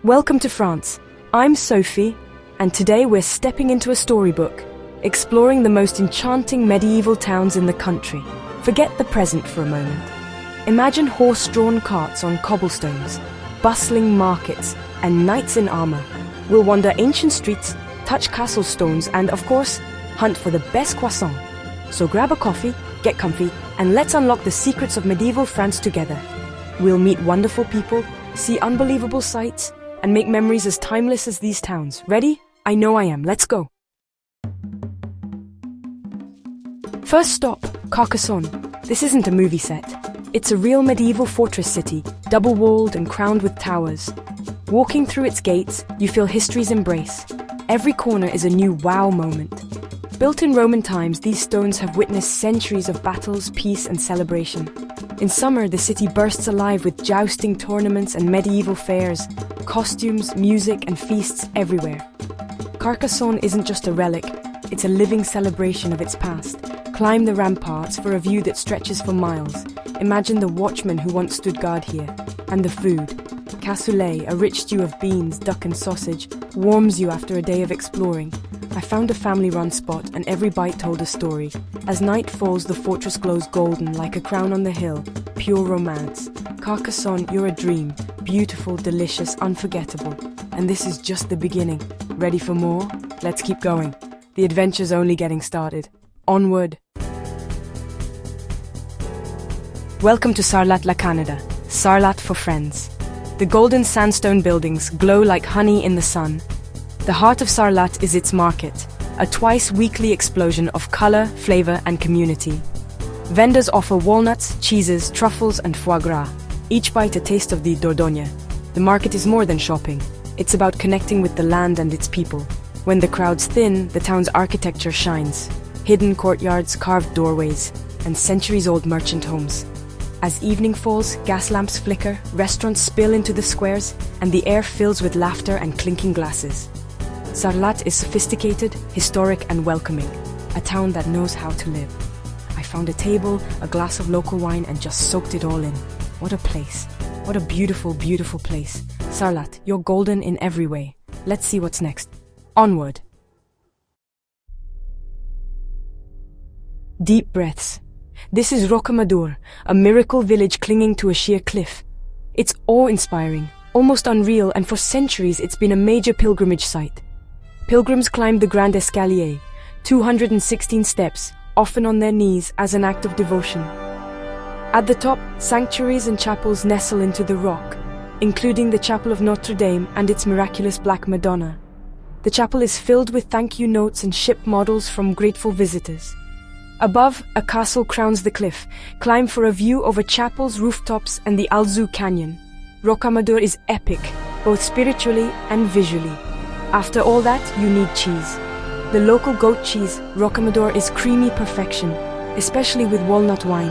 Welcome to France. I'm Sophie, and today we're stepping into a storybook, exploring the most enchanting medieval towns in the country. Forget the present for a moment. Imagine horse-drawn carts on cobblestones, bustling markets, and knights in armor. We'll wander ancient streets, touch castle stones, and of course, hunt for the best croissant. So grab a coffee, get comfy, and let's unlock the secrets of medieval France together. We'll meet wonderful people, see unbelievable sights, and make memories as timeless as these towns. Ready? I know I am. Let's go. First stop, Carcassonne. This isn't a movie set. It's a real medieval fortress city, double-walled and crowned with towers. Walking through its gates, you feel history's embrace. Every corner is a new wow moment. Built in Roman times, these stones have witnessed centuries of battles, peace, and celebration. In summer, the city bursts alive with jousting tournaments and medieval fairs, costumes, music, and feasts everywhere. Carcassonne isn't just a relic, it's a living celebration of its past. Climb the ramparts for a view that stretches for miles. Imagine the watchman who once stood guard here. And the food. Cassoulet, a rich stew of beans, duck and sausage, warms you after a day of exploring. I found a family-run spot and every bite told a story. As night falls, the fortress glows golden like a crown on the hill. Pure romance. Carcassonne, you're a dream. Beautiful, delicious, unforgettable. And this is just the beginning. Ready for more? Let's keep going. The adventure's only getting started. Onward. Welcome to Sarlat-la-Canada. Sarlat for friends. The golden sandstone buildings glow like honey in the sun. The heart of Sarlat is its market, a twice-weekly explosion of color, flavor, and community. Vendors offer walnuts, cheeses, truffles, and foie gras, each bite a taste of the Dordogne. The market is more than shopping. It's about connecting with the land and its people. When the crowds thin, the town's architecture shines. Hidden courtyards, carved doorways, and centuries-old merchant homes. As evening falls, gas lamps flicker, restaurants spill into the squares, and the air fills with laughter and clinking glasses. Sarlat is sophisticated, historic, and welcoming, a town that knows how to live. I found a table, a glass of local wine, and just soaked it all in. What a place. What a beautiful, beautiful place. Sarlat, you're golden in every way. Let's see what's next. Onward. Deep breaths. This is Rocamadour, a miracle village clinging to a sheer cliff. It's awe-inspiring, almost unreal, and for centuries it's been a major pilgrimage site. Pilgrims climb the Grand Escalier, 216 steps, often on their knees as an act of devotion. At the top, sanctuaries and chapels nestle into the rock, including the Chapel of Notre Dame and its miraculous Black Madonna. The chapel is filled with thank-you notes and ship models from grateful visitors. Above, a castle crowns the cliff. Climb for a view over chapels, rooftops, and the Alzou Canyon. Rocamadour is epic, both spiritually and visually. After all that, you need cheese. The local goat cheese, Rocamadour, is creamy perfection, especially with walnut wine.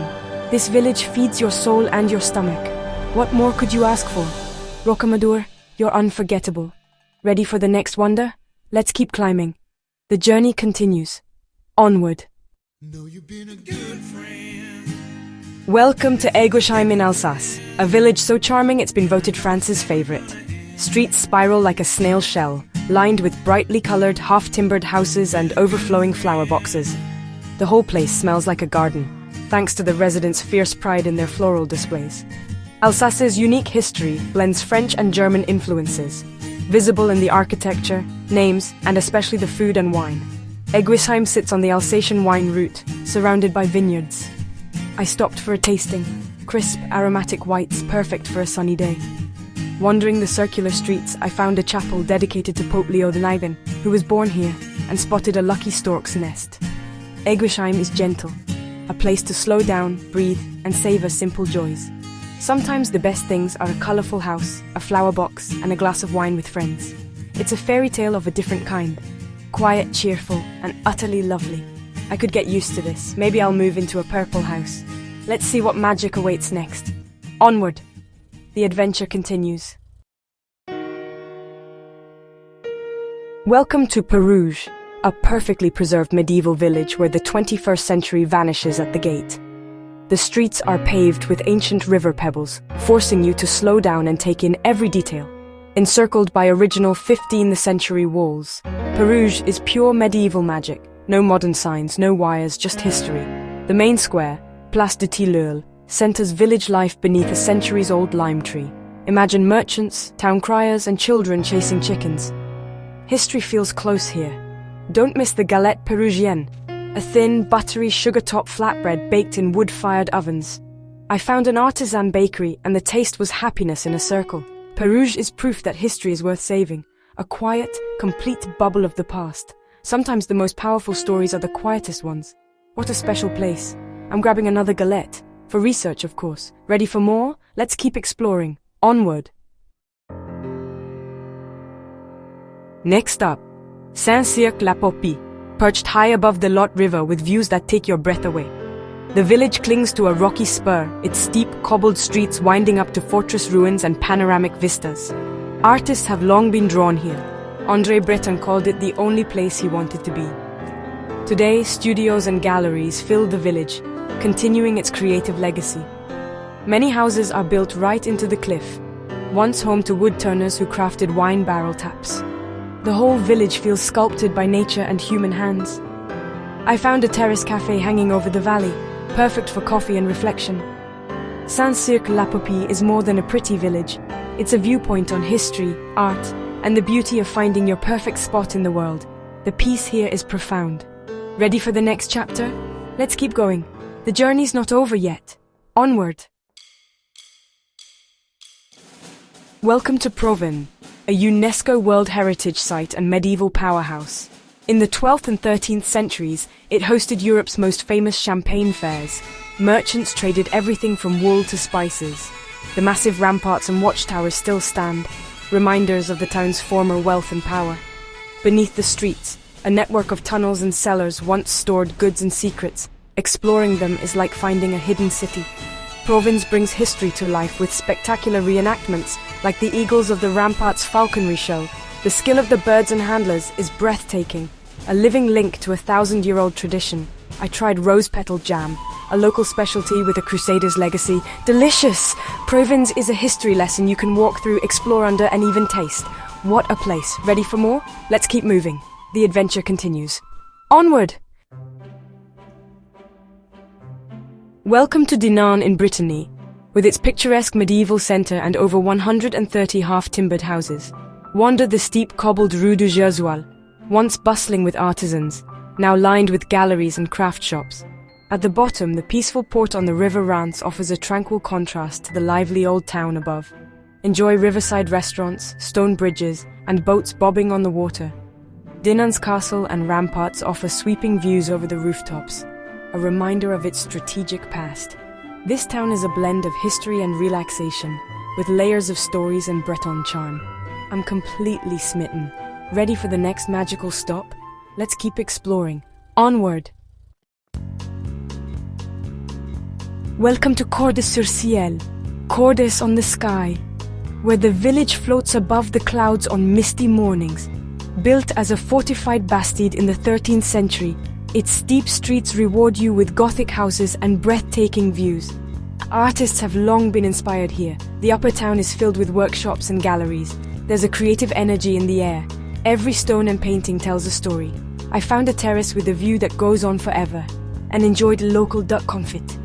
This village feeds your soul and your stomach. What more could you ask for? Rocamadour, you're unforgettable. Ready for the next wonder? Let's keep climbing. The journey continues. Onward. Know you've been a good friend. Welcome to Eguisheim in Alsace, a village so charming it's been voted France's favorite. Streets spiral like a snail shell, lined with brightly colored, half-timbered houses and overflowing flower boxes. The whole place smells like a garden, thanks to the residents' fierce pride in their floral displays. Alsace's unique history blends French and German influences, visible in the architecture, names, and especially the food and wine. Eguisheim sits on the Alsatian wine route, surrounded by vineyards. I stopped for a tasting. Crisp, aromatic whites, perfect for a sunny day. Wandering the circular streets, I found a chapel dedicated to Pope Leo IX, who was born here, and spotted a lucky stork's nest. Eguisheim is gentle, a place to slow down, breathe, and savor simple joys. Sometimes the best things are a colorful house, a flower box, and a glass of wine with friends. It's a fairy tale of a different kind. Quiet, cheerful, and utterly lovely. I could get used to this. Maybe I'll move into a purple house. Let's see what magic awaits next. Onward. The adventure continues. Welcome to Perouge, a perfectly preserved medieval village where the 21st century vanishes at the gate. The streets are paved with ancient river pebbles, forcing you to slow down and take in every detail. Encircled by original 15th century walls, Peruge is pure medieval magic. No modern signs, no wires, just history. The main square, Place de Tilleul, centers village life beneath a centuries-old lime tree. Imagine merchants, town criers, and children chasing chickens. History feels close here. Don't miss the galette pérugienne, a thin, buttery, sugar-topped flatbread baked in wood-fired ovens. I found an artisan bakery, and the taste was happiness in a circle. Peruge is proof that history is worth saving. A quiet, complete bubble of the past. Sometimes the most powerful stories are the quietest ones. What a special place. I'm grabbing another galette. For research, of course. Ready for more? Let's keep exploring. Onward. Next up, Saint-Cirque-la-Popie, perched high above the Lot River with views that take your breath away. The village clings to a rocky spur, its steep, cobbled streets winding up to fortress ruins and panoramic vistas. Artists have long been drawn here. André Breton called it the only place he wanted to be. Today, studios and galleries fill the village, continuing its creative legacy. Many houses are built right into the cliff, once home to woodturners who crafted wine barrel taps. The whole village feels sculpted by nature and human hands. I found a terrace cafe hanging over the valley, perfect for coffee and reflection. Saint-Cirque-la-Popie is more than a pretty village. It's a viewpoint on history, art, and the beauty of finding your perfect spot in the world. The peace here is profound. Ready for the next chapter? Let's keep going. The journey's not over yet. Onward. Welcome to Provins, a UNESCO World Heritage Site and medieval powerhouse. In the 12th and 13th centuries, it hosted Europe's most famous champagne fairs. Merchants traded everything from wool to spices. The massive ramparts and watchtowers still stand, reminders of the town's former wealth and power. Beneath the streets, a network of tunnels and cellars once stored goods and secrets. Exploring them is like finding a hidden city. Provins brings history to life with spectacular reenactments, like the eagles of the ramparts' falconry show. The skill of the birds and handlers is breathtaking, a living link to a 1,000-year-old tradition. I tried rose petal jam, a local specialty with a crusader's legacy. Delicious! Provins is a history lesson you can walk through, explore under, and even taste. What a place. Ready for more? Let's keep moving. The adventure continues. Onward! Welcome to Dinan in Brittany, with its picturesque medieval center and over 130 half-timbered houses. Wander the steep cobbled Rue du Gersoil, once bustling with artisans, now lined with galleries and craft shops. At the bottom, the peaceful port on the River Rance offers a tranquil contrast to the lively old town above. Enjoy riverside restaurants, stone bridges, and boats bobbing on the water. Dinan's castle and ramparts offer sweeping views over the rooftops, a reminder of its strategic past. This town is a blend of history and relaxation, with layers of stories and Breton charm. I'm completely smitten. Ready for the next magical stop? Let's keep exploring. Onward! Welcome to Cordes-sur-Ciel, Cordes on the sky, where the village floats above the clouds on misty mornings. Built as a fortified bastide in the 13th century, its steep streets reward you with Gothic houses and breathtaking views. Artists have long been inspired here. The upper town is filled with workshops and galleries. There's a creative energy in the air. Every stone and painting tells a story. I found a terrace with a view that goes on forever, and enjoyed local duck confit.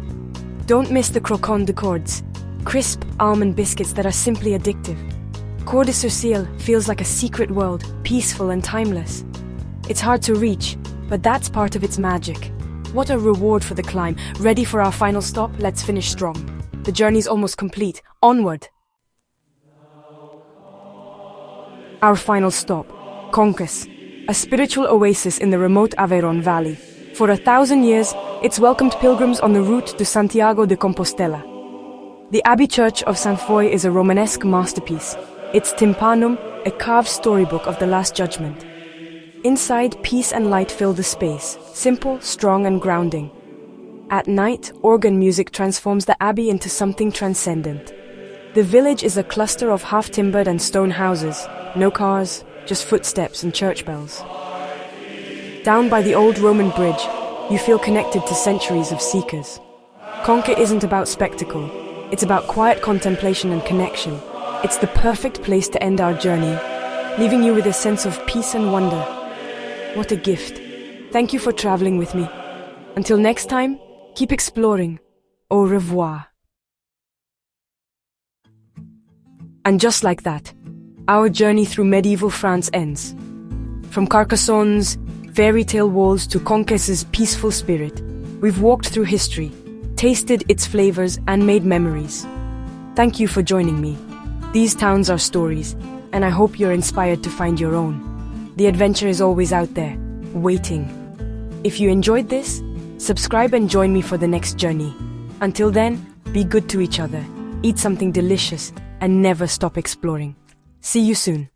Don't miss the croquant de cordes, crisp almond biscuits that are simply addictive. Cordes-sur-Ciel feels like a secret world, peaceful and timeless. It's hard to reach, but that's part of its magic. What a reward for the climb. Ready for our final stop? Let's finish strong. The journey's almost complete. Onward! Our final stop, Conques, a spiritual oasis in the remote Aveyron Valley. For 1,000 years, it's welcomed pilgrims on the route to Santiago de Compostela. The Abbey Church of Saint Foy is a Romanesque masterpiece, its tympanum a carved storybook of the Last Judgment. Inside, peace and light fill the space, simple, strong and grounding. At night, organ music transforms the abbey into something transcendent. The village is a cluster of half-timbered and stone houses, no cars, just footsteps and church bells. Down by the old Roman bridge, you feel connected to centuries of seekers. Conques isn't about spectacle, it's about quiet contemplation and connection. It's the perfect place to end our journey, leaving you with a sense of peace and wonder. What a gift. Thank you for traveling with me. Until next time, keep exploring. Au revoir. And just like that, our journey through medieval France ends. From Carcassonne's fairy tale walls to Conquest's peaceful spirit, we've walked through history, tasted its flavors, and made memories. Thank you for joining me. These towns are stories, and I hope you're inspired to find your own. The adventure is always out there, waiting. If you enjoyed this, subscribe and join me for the next journey. Until then, be good to each other, eat something delicious, and never stop exploring. See you soon.